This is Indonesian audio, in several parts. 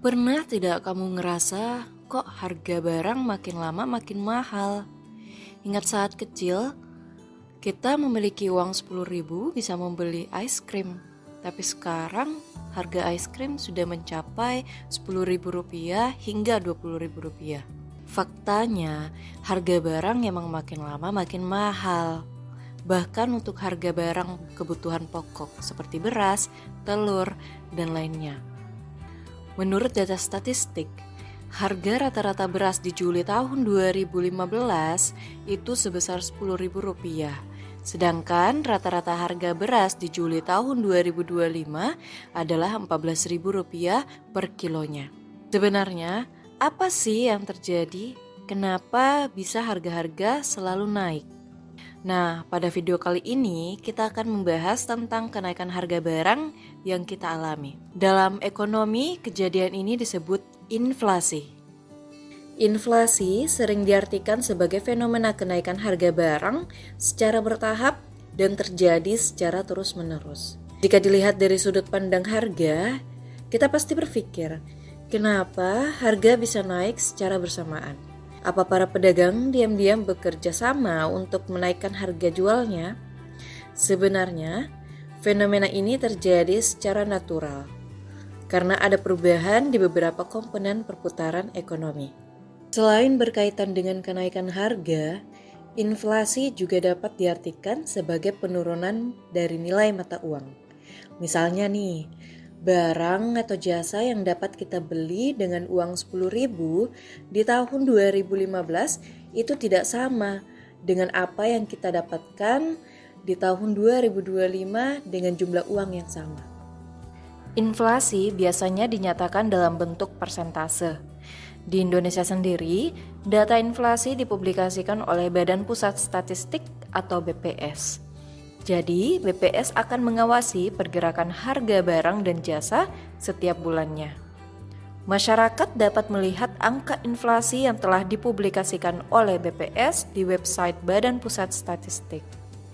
Pernah tidak kamu ngerasa kok harga barang makin lama makin mahal? Ingat saat kecil, kita memiliki uang 10.000 bisa membeli ice cream. Tapi sekarang harga ice cream sudah mencapai Rp10.000 hingga Rp20.000. Faktanya, harga barang emang makin lama makin mahal. Bahkan untuk harga barang kebutuhan pokok seperti beras, telur, dan lainnya. Menurut data statistik, harga rata-rata beras di Juli tahun 2015 itu sebesar Rp10.000. Sedangkan rata-rata harga beras di Juli tahun 2025 adalah Rp14.000 per kilonya. Sebenarnya, apa sih yang terjadi? Kenapa bisa harga-harga selalu naik? Nah, pada video kali ini kita akan membahas tentang kenaikan harga barang yang kita alami. Dalam ekonomi, kejadian ini disebut inflasi. Inflasi sering diartikan sebagai fenomena kenaikan harga barang secara bertahap dan terjadi secara terus-menerus. Jika dilihat dari sudut pandang harga, kita pasti berpikir, kenapa harga bisa naik secara bersamaan? Apa para pedagang diam-diam bekerja sama untuk menaikkan harga jualnya? Sebenarnya, fenomena ini terjadi secara natural karena ada perubahan di beberapa komponen perputaran ekonomi. Selain berkaitan dengan kenaikan harga, inflasi juga dapat diartikan sebagai penurunan dari nilai mata uang. Misalnya nih, barang atau jasa yang dapat kita beli dengan uang 10.000 di tahun 2015 itu tidak sama dengan apa yang kita dapatkan di tahun 2025 dengan jumlah uang yang sama. Inflasi biasanya dinyatakan dalam bentuk persentase. Di Indonesia sendiri, data inflasi dipublikasikan oleh Badan Pusat Statistik atau BPS. Jadi, BPS akan mengawasi pergerakan harga barang dan jasa setiap bulannya. Masyarakat dapat melihat angka inflasi yang telah dipublikasikan oleh BPS di website Badan Pusat Statistik.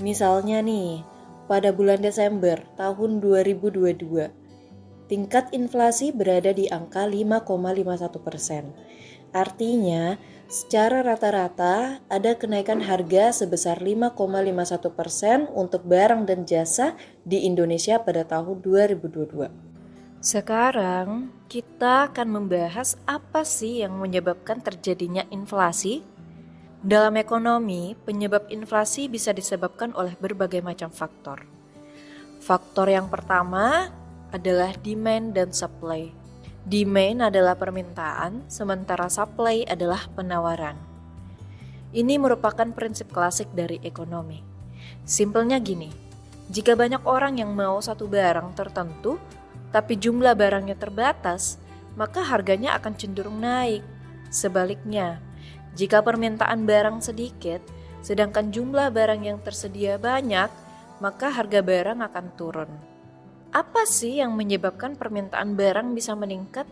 Misalnya nih, pada bulan Desember tahun 2022, tingkat inflasi berada di angka 5,51%. Artinya, secara rata-rata ada kenaikan harga sebesar 5,51% untuk barang dan jasa di Indonesia pada tahun 2022. Sekarang kita akan membahas apa sih yang menyebabkan terjadinya inflasi. Dalam ekonomi, penyebab inflasi bisa disebabkan oleh berbagai macam faktor. Faktor yang pertama adalah demand dan supply. Demand adalah permintaan, sementara supply adalah penawaran. Ini merupakan prinsip klasik dari ekonomi. Simpelnya gini, jika banyak orang yang mau satu barang tertentu, tapi jumlah barangnya terbatas, maka harganya akan cenderung naik. Sebaliknya, jika permintaan barang sedikit, sedangkan jumlah barang yang tersedia banyak, maka harga barang akan turun. Apa sih yang menyebabkan permintaan barang bisa meningkat?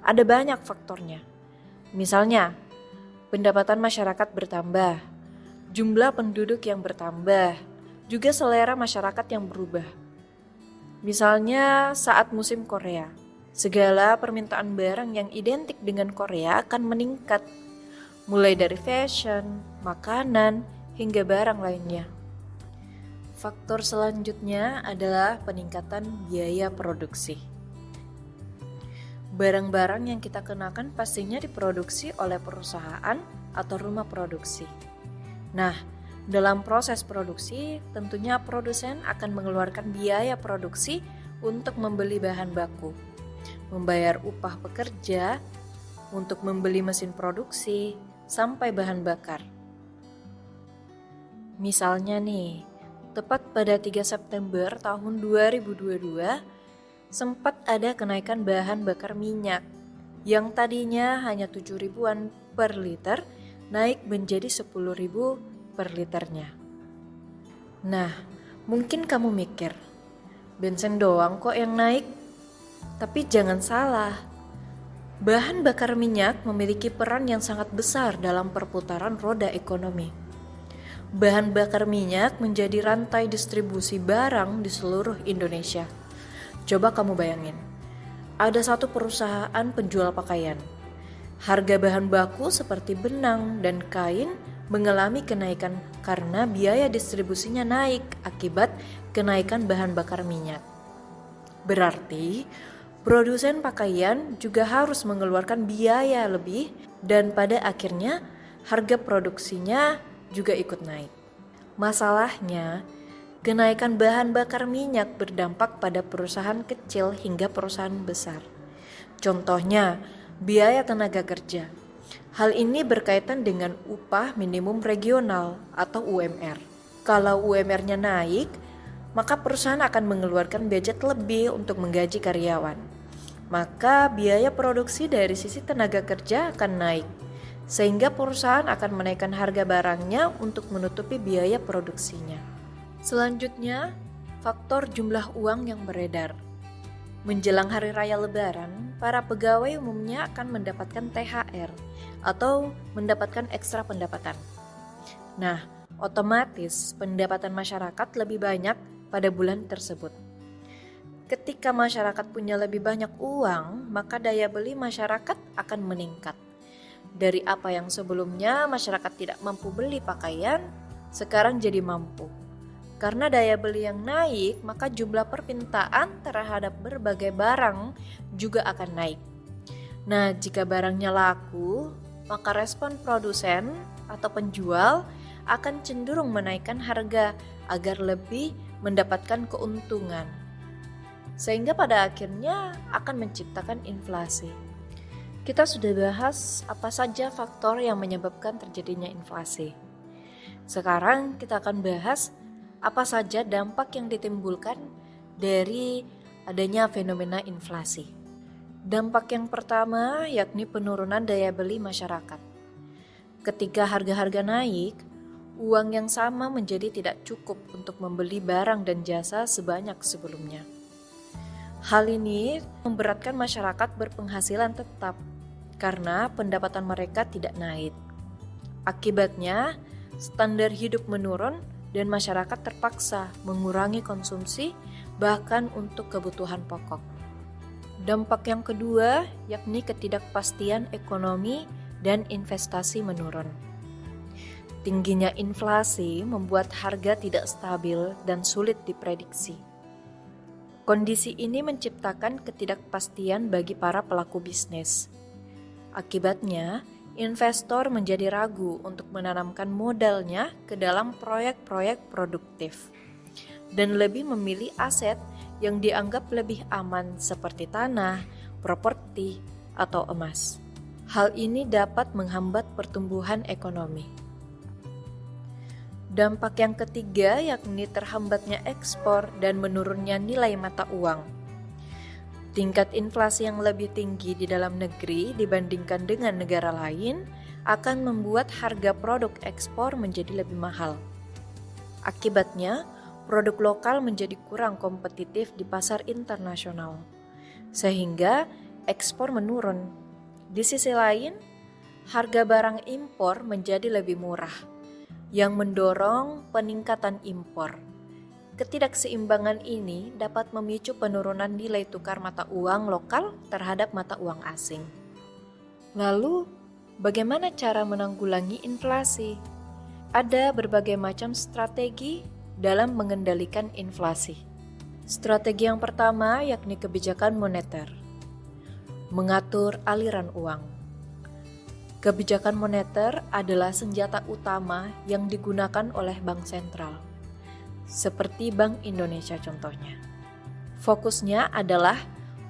Ada banyak faktornya. Misalnya, pendapatan masyarakat bertambah, jumlah penduduk yang bertambah, juga selera masyarakat yang berubah. Misalnya saat musim Korea, segala permintaan barang yang identik dengan Korea akan meningkat, mulai dari fashion, makanan, hingga barang lainnya. Faktor selanjutnya adalah peningkatan biaya produksi. Barang-barang yang kita kenakan pastinya diproduksi oleh perusahaan atau rumah produksi. Nah, dalam proses produksi, tentunya produsen akan mengeluarkan biaya produksi untuk membeli bahan baku, membayar upah pekerja, untuk membeli mesin produksi, sampai bahan bakar. Misalnya nih, tepat pada 3 September tahun 2022, sempat ada kenaikan bahan bakar minyak yang tadinya hanya 7 ribuan per liter, naik menjadi 10 ribu per liternya. Nah, mungkin kamu mikir, bensin doang kok yang naik? Tapi jangan salah, bahan bakar minyak memiliki peran yang sangat besar dalam perputaran roda ekonomi. Bahan bakar minyak menjadi rantai distribusi barang di seluruh Indonesia. Coba kamu bayangin, Ada satu perusahaan penjual pakaian. Harga bahan baku seperti benang dan kain mengalami kenaikan karena biaya distribusinya naik akibat kenaikan bahan bakar minyak. Berarti, produsen pakaian juga harus mengeluarkan biaya lebih dan pada akhirnya harga produksinya juga ikut naik. Masalahnya, kenaikan bahan bakar minyak berdampak pada perusahaan kecil hingga perusahaan besar. Contohnya, biaya tenaga kerja. Hal ini berkaitan dengan upah minimum regional atau UMR. Kalau UMR-nya naik, maka perusahaan akan mengeluarkan budget lebih untuk menggaji karyawan. Maka biaya produksi dari sisi tenaga kerja akan naik, sehingga perusahaan akan menaikkan harga barangnya untuk menutupi biaya produksinya. Selanjutnya, faktor jumlah uang yang beredar. Menjelang hari raya Lebaran, para pegawai umumnya akan mendapatkan THR atau mendapatkan ekstra pendapatan. Nah, otomatis pendapatan masyarakat lebih banyak pada bulan tersebut. Ketika masyarakat punya lebih banyak uang, maka daya beli masyarakat akan meningkat. Dari apa yang sebelumnya masyarakat tidak mampu beli pakaian, sekarang jadi mampu. Karena daya beli yang naik, maka jumlah permintaan terhadap berbagai barang juga akan naik. Nah, jika barangnya laku, maka respon produsen atau penjual akan cenderung menaikkan harga agar lebih mendapatkan keuntungan. Sehingga pada akhirnya akan menciptakan inflasi. Kita sudah bahas apa saja faktor yang menyebabkan terjadinya inflasi. Sekarang kita akan bahas apa saja dampak yang ditimbulkan dari adanya fenomena inflasi. Dampak yang pertama yakni penurunan daya beli masyarakat. Ketika harga-harga naik, uang yang sama menjadi tidak cukup untuk membeli barang dan jasa sebanyak sebelumnya. Hal ini memberatkan masyarakat berpenghasilan tetap karena pendapatan mereka tidak naik. Akibatnya, standar hidup menurun dan masyarakat terpaksa mengurangi konsumsi bahkan untuk kebutuhan pokok. Dampak yang kedua yakni ketidakpastian ekonomi dan investasi menurun. Tingginya inflasi membuat harga tidak stabil dan sulit diprediksi. Kondisi ini menciptakan ketidakpastian bagi para pelaku bisnis. Akibatnya, investor menjadi ragu untuk menanamkan modalnya ke dalam proyek-proyek produktif dan lebih memilih aset yang dianggap lebih aman seperti tanah, properti, atau emas. Hal ini dapat menghambat pertumbuhan ekonomi. Dampak yang ketiga yakni terhambatnya ekspor dan menurunnya nilai mata uang. Tingkat inflasi yang lebih tinggi di dalam negeri dibandingkan dengan negara lain akan membuat harga produk ekspor menjadi lebih mahal. Akibatnya, produk lokal menjadi kurang kompetitif di pasar internasional, sehingga ekspor menurun. Di sisi lain, harga barang impor menjadi lebih murah, yang mendorong peningkatan impor. Ketidakseimbangan ini dapat memicu penurunan nilai tukar mata uang lokal terhadap mata uang asing. Lalu, bagaimana cara menanggulangi inflasi? Ada berbagai macam strategi dalam mengendalikan inflasi. Strategi yang pertama yakni kebijakan moneter. Mengatur aliran uang. Kebijakan moneter adalah senjata utama yang digunakan oleh bank sentral, seperti Bank Indonesia contohnya. Fokusnya adalah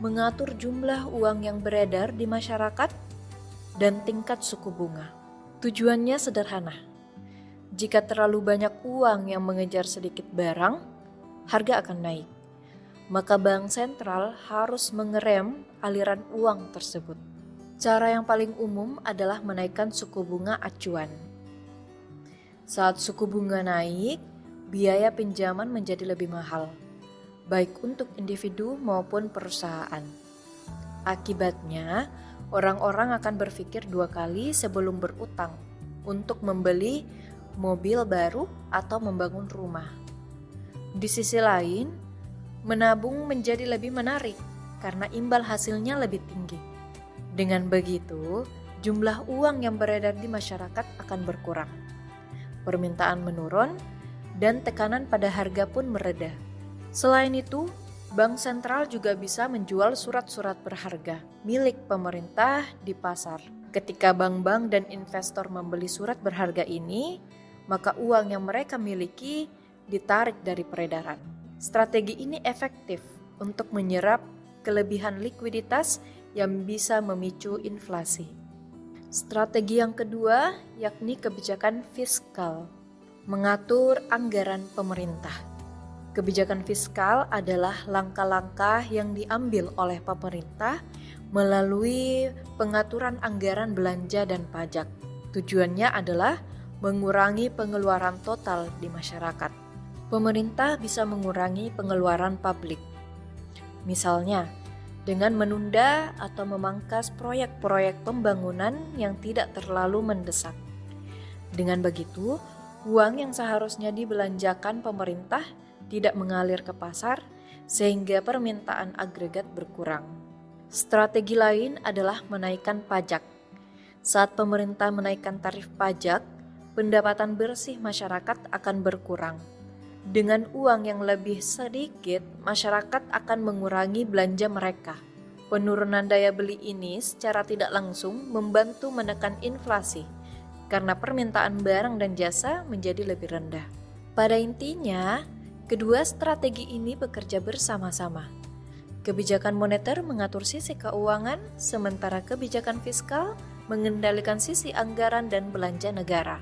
mengatur jumlah uang yang beredar di masyarakat dan tingkat suku bunga. Tujuannya sederhana. Jika terlalu banyak uang yang mengejar sedikit barang, harga akan naik. Maka bank sentral harus mengerem aliran uang tersebut. Cara yang paling umum adalah menaikkan suku bunga acuan. Saat suku bunga naik, biaya pinjaman menjadi lebih mahal, baik untuk individu maupun perusahaan. Akibatnya, orang-orang akan berpikir dua kali sebelum berutang untuk membeli mobil baru atau membangun rumah. Di sisi lain, menabung menjadi lebih menarik karena imbal hasilnya lebih tinggi. Dengan begitu, jumlah uang yang beredar di masyarakat akan berkurang. Permintaan menurun dan tekanan pada harga pun mereda. Selain itu, Bank sentral juga bisa menjual surat-surat berharga milik pemerintah di pasar. Ketika bank-bank dan investor membeli surat berharga ini, maka uang yang mereka miliki ditarik dari peredaran. Strategi ini efektif untuk menyerap kelebihan likuiditas yang bisa memicu inflasi. Strategi yang kedua yakni kebijakan fiskal, mengatur anggaran pemerintah. Kebijakan fiskal adalah langkah-langkah yang diambil oleh pemerintah melalui pengaturan anggaran belanja dan pajak. Tujuannya adalah mengurangi pengeluaran total di masyarakat. Pemerintah bisa mengurangi pengeluaran publik. Misalnya, dengan menunda atau memangkas proyek-proyek pembangunan yang tidak terlalu mendesak. Dengan begitu, uang yang seharusnya dibelanjakan pemerintah tidak mengalir ke pasar sehingga permintaan agregat berkurang. Strategi lain adalah menaikkan pajak. Saat pemerintah menaikkan tarif pajak, pendapatan bersih masyarakat akan berkurang. Dengan uang yang lebih sedikit, masyarakat akan mengurangi belanja mereka. Penurunan daya beli ini secara tidak langsung membantu menekan inflasi karena permintaan barang dan jasa menjadi lebih rendah. Pada intinya, kedua strategi ini bekerja bersama-sama. Kebijakan moneter mengatur sisi keuangan, sementara kebijakan fiskal mengendalikan sisi anggaran dan belanja negara.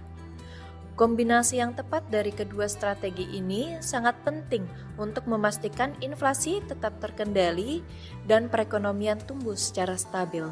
Kombinasi yang tepat dari kedua strategi ini sangat penting untuk memastikan inflasi tetap terkendali dan perekonomian tumbuh secara stabil.